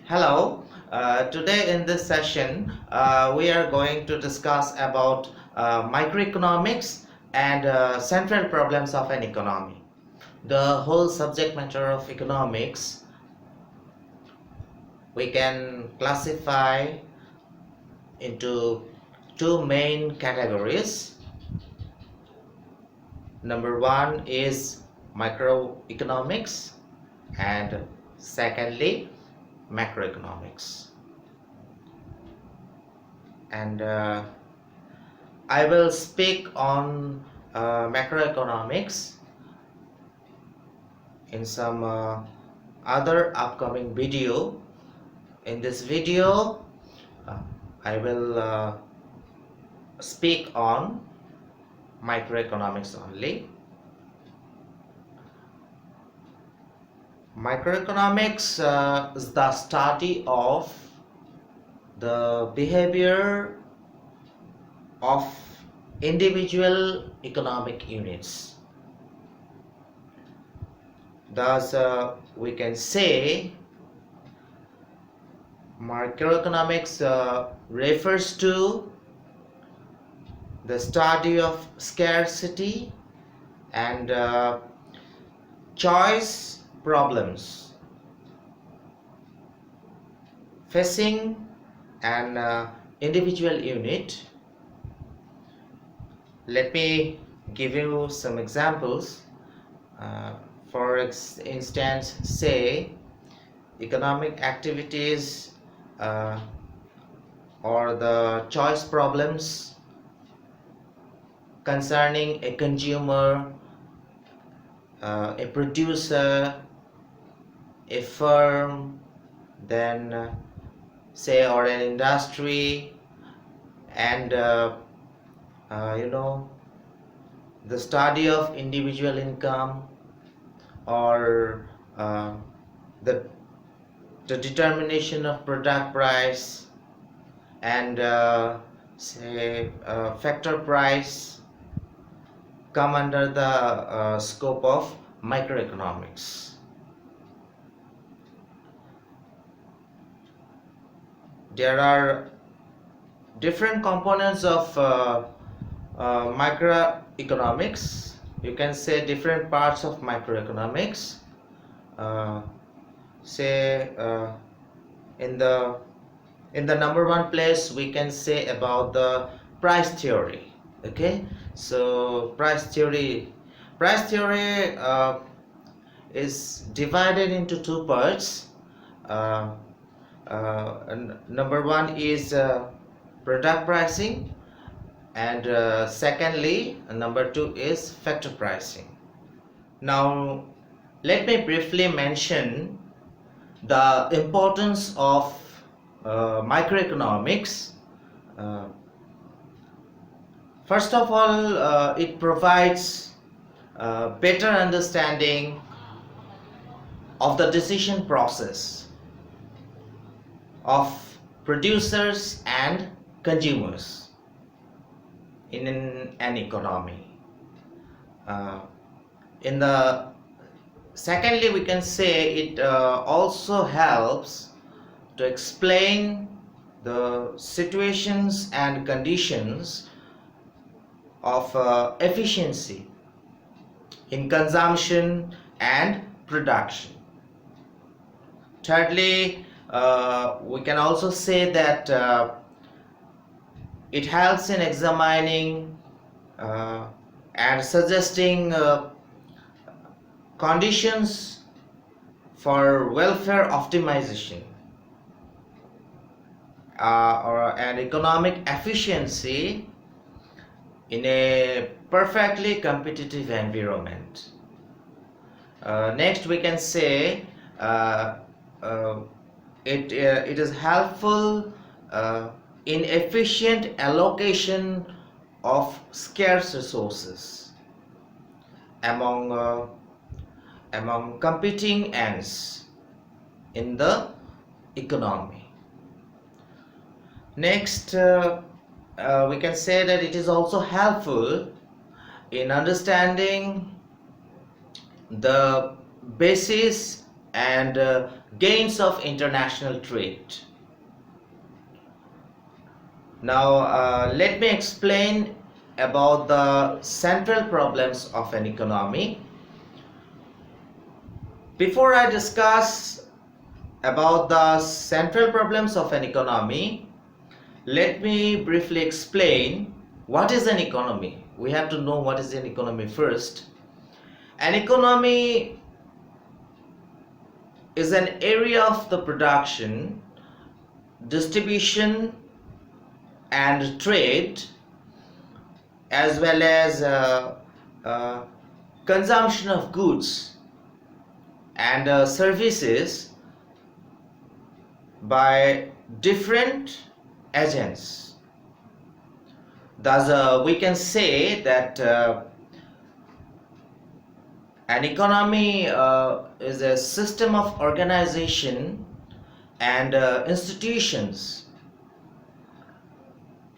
Hello. Today in this session, we are going to discuss about microeconomics and central problems of an economy. The whole subject matter of economics we can classify into two main categories. Number one is microeconomics and secondly macroeconomics. And I will speak on macroeconomics in some other upcoming video. In this video I will speak on microeconomics only. Microeconomics is the study of the behavior of individual economic units. Thus, we can say microeconomics refers to the study of scarcity and choice problems facing an individual unit. Let me give you some examples. For instance, say economic activities or the choice problems concerning a consumer, a producer, a firm, then say or an industry, and the study of individual income or the determination of product price and say factor price come under the scope of microeconomics. There are different components of microeconomics. You can say different parts of microeconomics. Say in the number one place we can say about the price theory. Okay, so price theory is divided into two parts. Number one is product pricing, and secondly, number two is factor pricing. Now let me briefly mention the importance of microeconomics. First of all, it provides better understanding of the decision process of producers and consumers in an economy. Secondly, we can say it also helps to explain the situations and conditions of efficiency in consumption and production. Thirdly, we can also say that it helps in examining and suggesting conditions for welfare optimization or an economic efficiency in a perfectly competitive environment. Next, we can say it is helpful in efficient allocation of scarce resources among competing ends in the economy. Next, we can say that it is also helpful in understanding the basis and gains of international trade. Now let me explain about the central problems of an economy. Before I discuss about the central problems of an economy, let me briefly explain what is an economy. We have to know what is an economy first. An economy is an area of the production, distribution and trade, as well as consumption of goods and services by different agents. Thus, we can say that an economy is a system of organization and institutions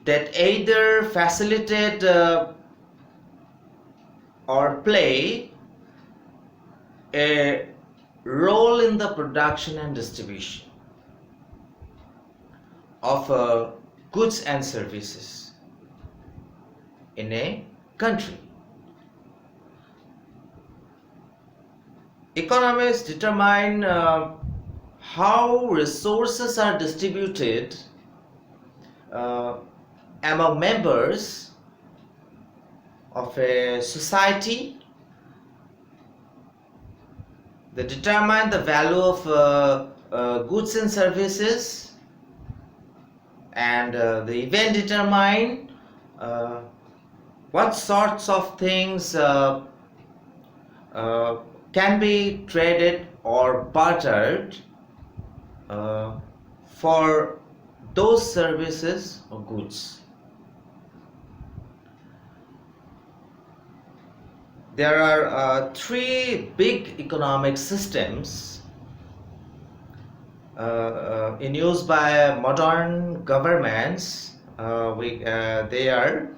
that either facilitate or play a role in the production and distribution of goods and services in a country. Economists determine how resources are distributed among members of a society. They determine the value of goods and services, and they even determine what sorts of things can be traded or bartered for those services or goods. There are three big economic systems in use by modern governments. They are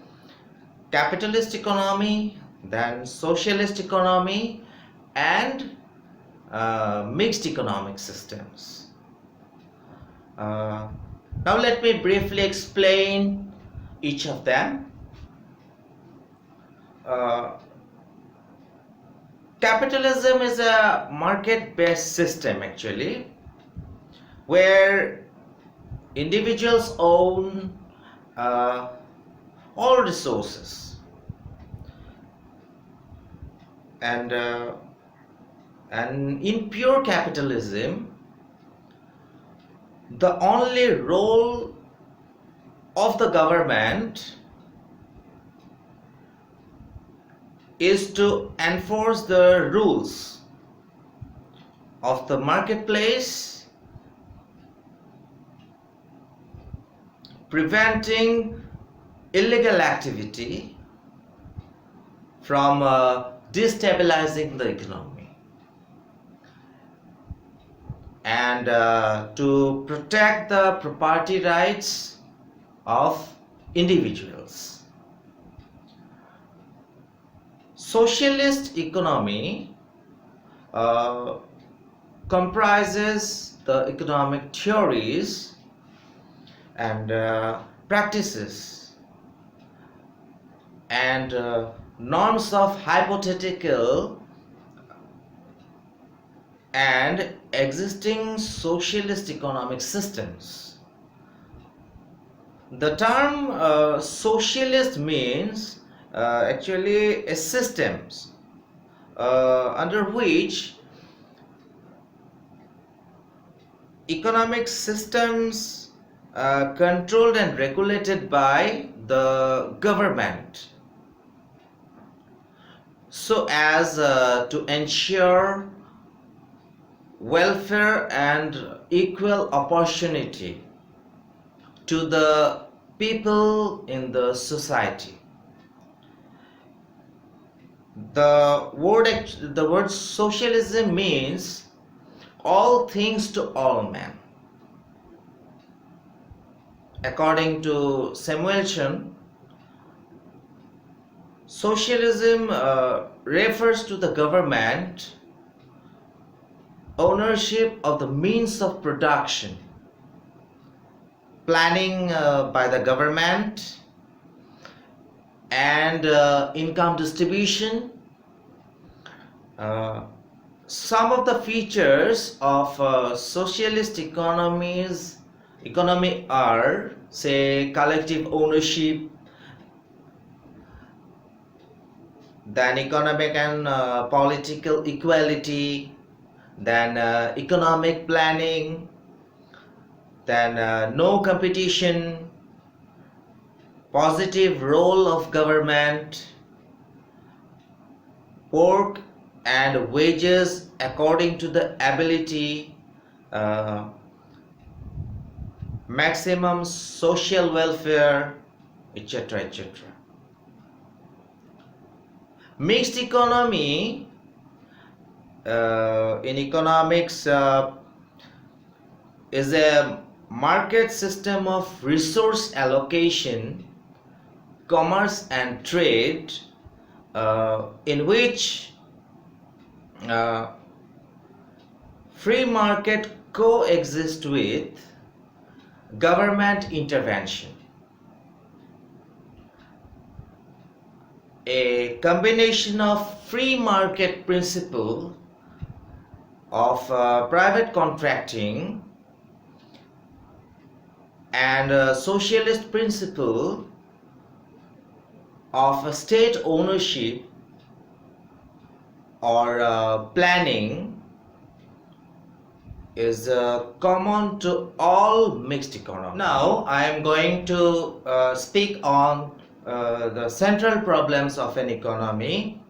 capitalist economy, then socialist economy, and mixed economic systems. Now let me briefly explain each of them. Capitalism is a market-based system actually, where individuals own all resources, and in pure capitalism, the only role of the government is to enforce the rules of the marketplace, preventing illegal activity from destabilizing the economy, and to protect the property rights of individuals. Socialist economy comprises the economic theories and practices and norms of hypothetical and existing socialist economic systems. The term socialist means actually a systems under which economic systems controlled and regulated by the government, so as to ensure welfare and equal opportunity to the people in the society. The word socialism means all things to all men. According to Samuelson, socialism refers to the government ownership of the means of production, planning by the government, and income distribution. Some of the features of socialist economy are, say, collective ownership, then economic and political equality, then economic planning, then no competition, positive role of government, work and wages according to the ability, maximum social welfare, etc., etc. Mixed economy in economics is a market system of resource allocation, commerce and trade, in which free market coexist with government intervention. A combination of free market principle of private contracting and socialist principle of state ownership or planning is common to all mixed economies. Now I am going to speak on the central problems of an economy.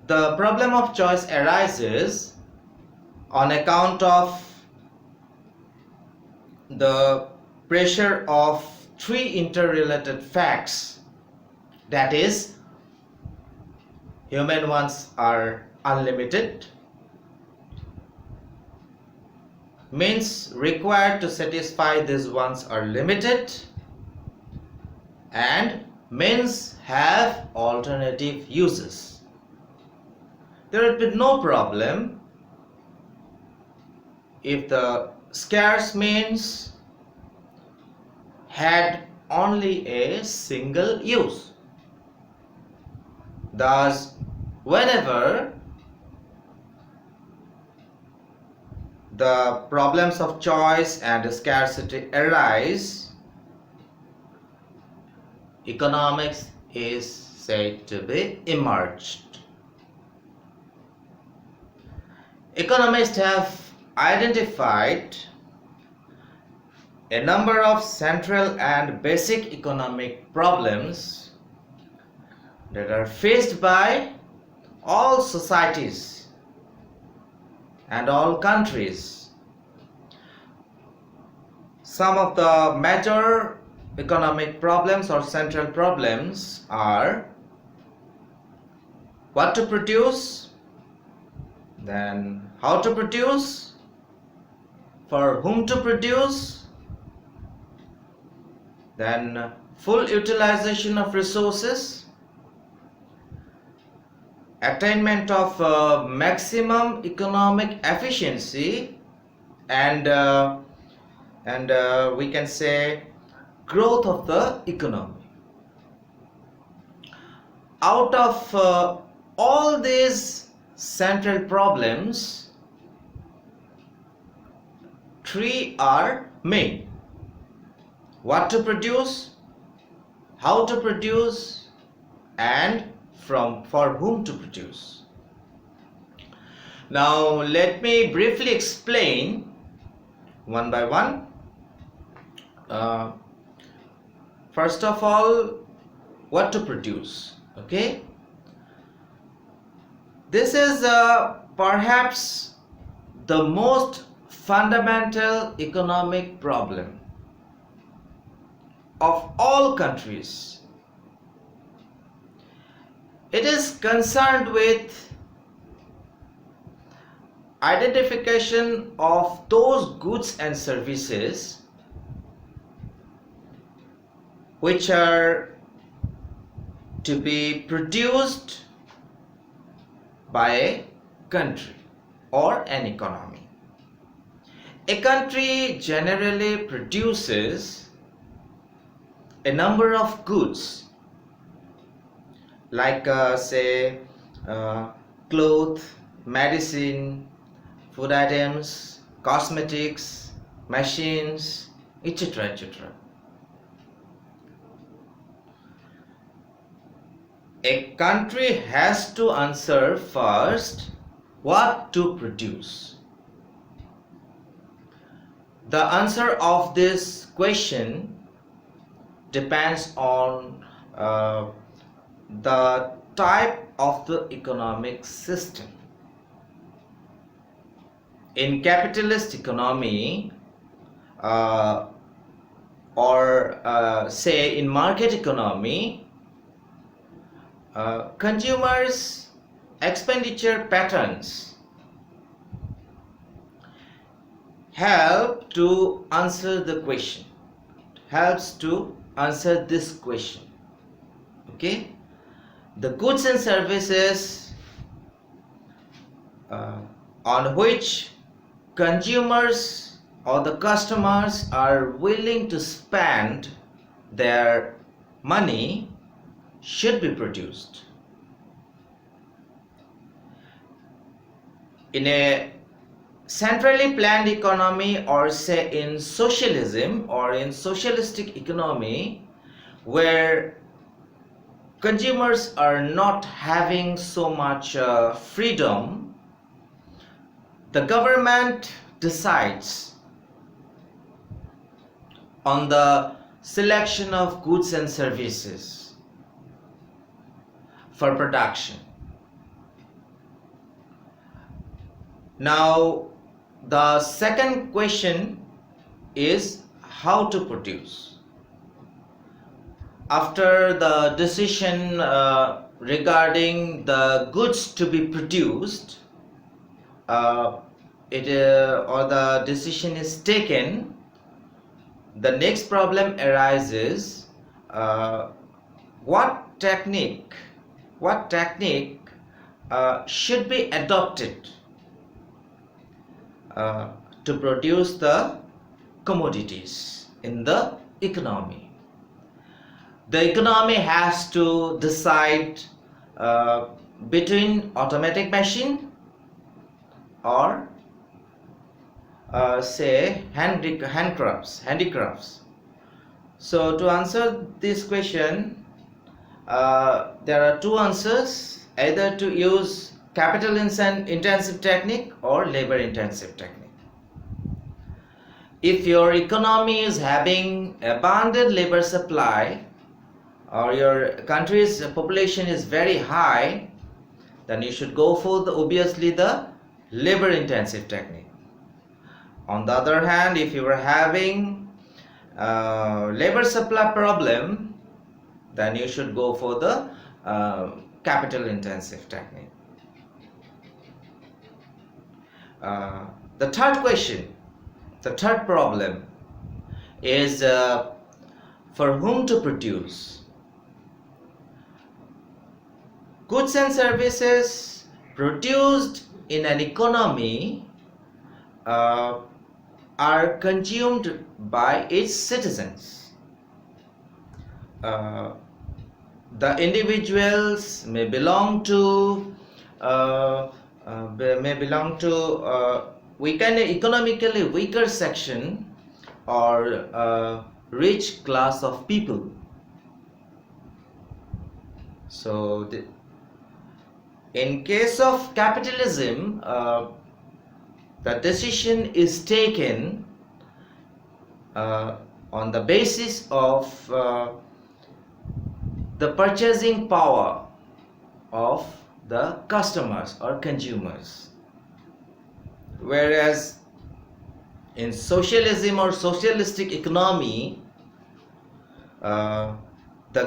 The problem of choice arises on account of the pressure of three interrelated facts, that is, human wants are unlimited, means required to satisfy these wants are limited, and means have alternative uses. There would be no problem if the scarce means had only a single use. Thus, whenever the problems of choice and scarcity arise, economics is said to be emerged. Economists have identified a number of central and basic economic problems that are faced by all societies and all countries. Some of the major economic problems or central problems are what to produce, then how to produce, for whom to produce, then full utilization of resources, attainment of maximum economic efficiency, and we can say growth of the economy. Out of all these central problems, three are main: what to produce, how to produce, and for whom to produce. Now let me briefly explain one by one. First of all, what to produce. Okay, this is perhaps the most fundamental economic problem of all countries. It is concerned with identification of those goods and services which are to be produced by a country. or an economy. A country generally produces a number of goods like say clothes, medicine, food items, cosmetics, machines, etc. etc. A country has to answer first what to produce. The answer of this question depends on the type of the economic system. In capitalist economy or say in market economy, consumers' expenditure patterns help to answer the question, helps to answer this question. Okay, the goods and services on which consumers or the customers are willing to spend their money should be produced. In a centrally planned economy, or say in socialism or in socialistic economy, where consumers are not having so much freedom, the government decides on the selection of goods and services for production. Now, the second question is how to produce. After the decision regarding the goods to be produced, or the decision is taken, the next problem arises: what technique should be adopted to produce the commodities in the economy. The economy has to decide between automatic machine or say handicrafts. So to answer this question, there are two answers: either to use capital intensive technique or labor intensive technique. If your economy is having abundant labor supply, or your country's population is very high, then you should go for obviously the labor intensive technique. On the other hand, if you are having labor supply problem, then you should go for the capital intensive technique. The third problem is for whom to produce. Goods and services produced in an economy are consumed by its citizens. The individuals may belong to economically weaker section or rich class of people. So in case of capitalism, the decision is taken on the basis of the purchasing power of the customers or consumers, whereas in socialism or socialistic economy, the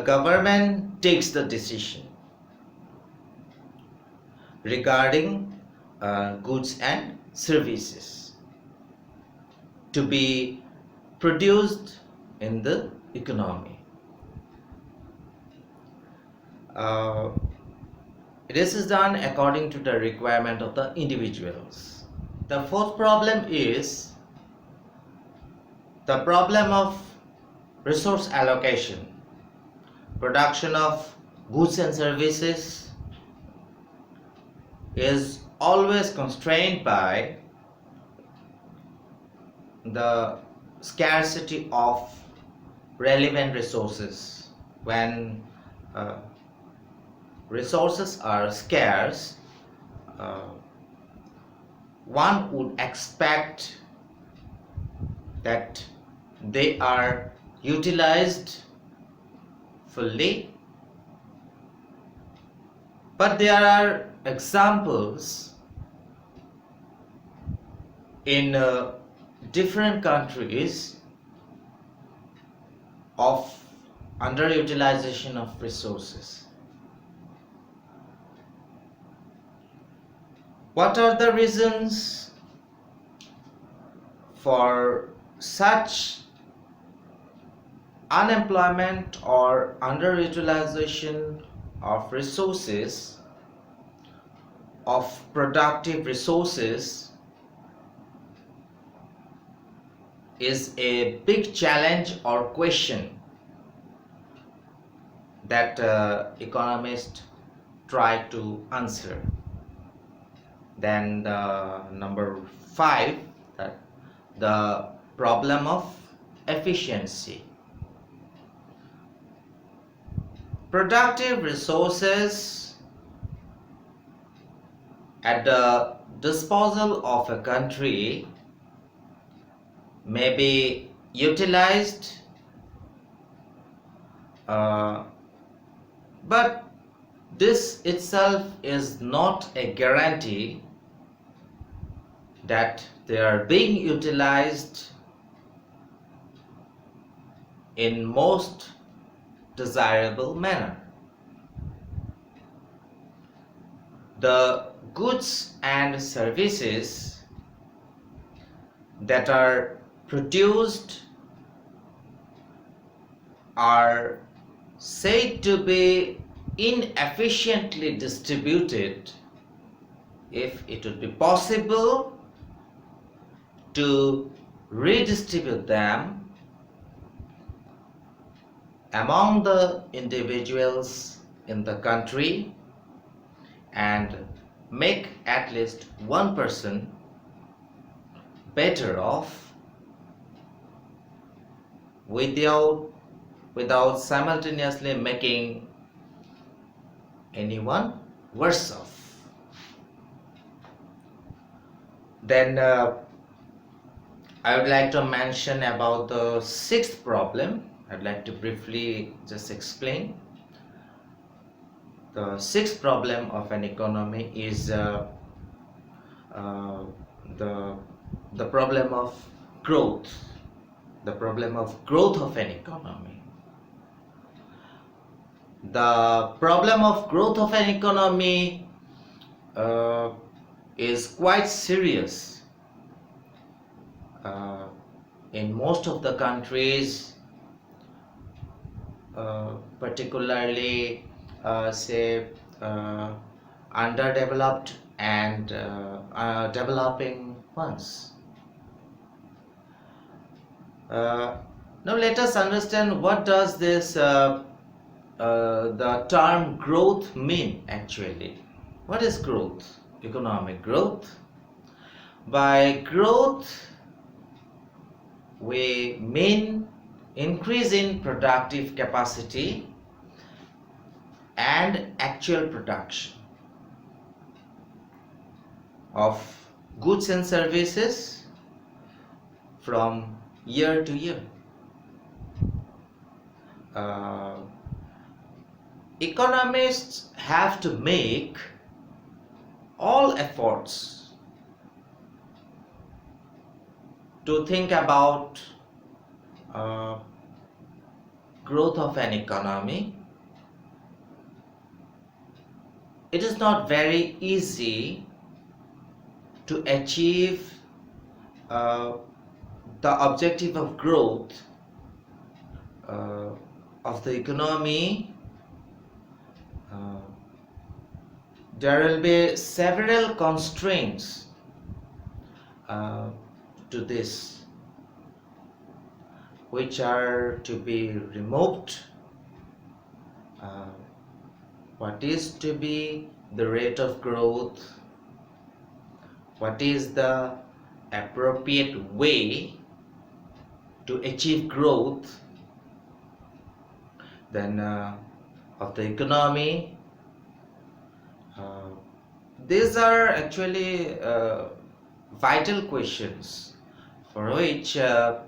government takes the decision regarding goods and services to be produced in the economy. This is done according to the requirement of the individuals. The fourth problem is the problem of resource allocation. Production of goods and services is always constrained by the scarcity of relevant resources. When resources are scarce, one would expect that they are utilized fully, but there are examples in different countries of underutilization of resources. What are the reasons for such unemployment or underutilization of resources, of productive resources, is a big challenge or question that economists try to answer. Then number 5, the problem of efficiency. Productive resources at the disposal of a country may be utilized, but this itself is not a guarantee that they are being utilized in most desirable manner. The goods and services that are produced are said to be inefficiently distributed if it would be possible to redistribute them among the individuals in the country and make at least one person better off without simultaneously making anyone worse off. Then I would like to mention about the 6th problem. I'd like to briefly just explain. The 6th problem of an economy is the problem of growth. The problem of growth of an economy. The problem of growth of an economy is quite serious. In most of the countries, particularly say underdeveloped and developing ones. Now let us understand what does this the term growth mean actually. What is growth? Economic growth. By growth we mean increase in productive capacity and actual production of goods and services from year to year. Economists have to make all efforts to think about growth of an economy. It is not very easy to achieve the objective of growth of the economy. There will be several constraints uh, to this, which are to be removed. uh, what is to be the rate of growth, what is the appropriate way to achieve growth, then of the economy. uh, these are actually vital questions for which uh,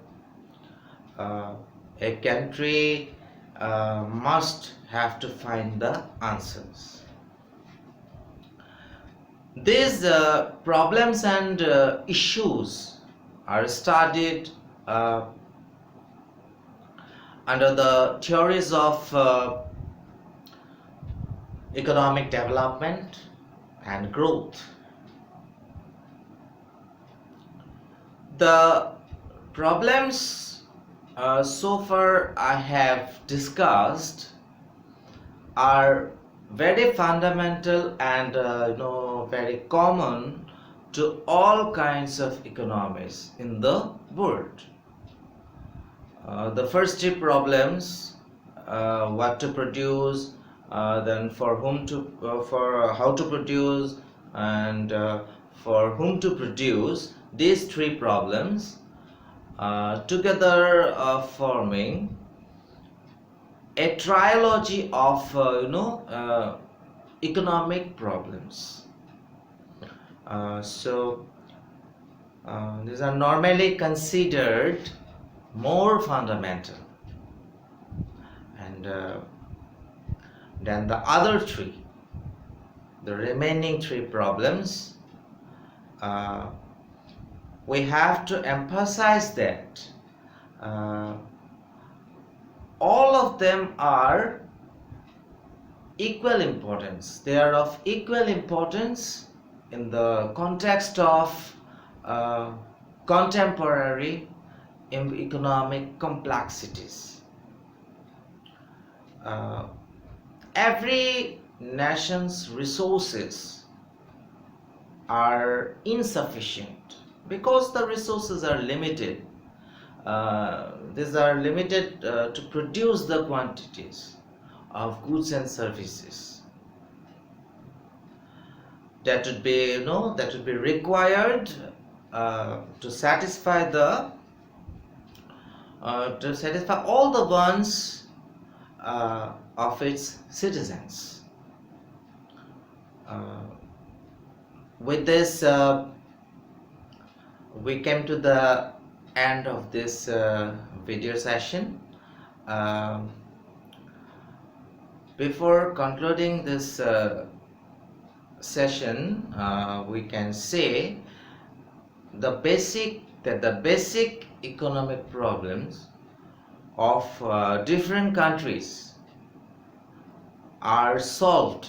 a country must have to find the answers. These problems and issues are studied under the theories of economic development and growth. The problems so far I have discussed are very fundamental and very common to all kinds of economies in the world. The first three problems, what to produce, then for whom to, for how to produce, and for whom to produce, these three problems together forming a trilogy of economic problems. These are normally considered more fundamental, and then the other three, the remaining three problems, we have to emphasize that all of them are equal importance. They are of equal importance in the context of contemporary economic complexities. Every nation's resources are insufficient because the resources are limited. These are limited to produce the quantities of goods and services that would be required to satisfy all the wants of its citizens. With this, we came to the end of this video session. Before concluding this session, we can say the basic economic problems of different countries are solved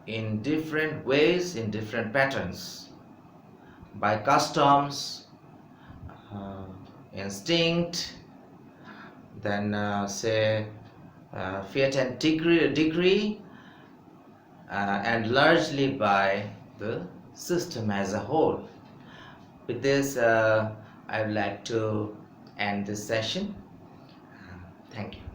in different ways, in different patterns, by customs, instinct, then say fiat and decree, and largely by the system as a whole. With this, I would like to end this session. Thank you.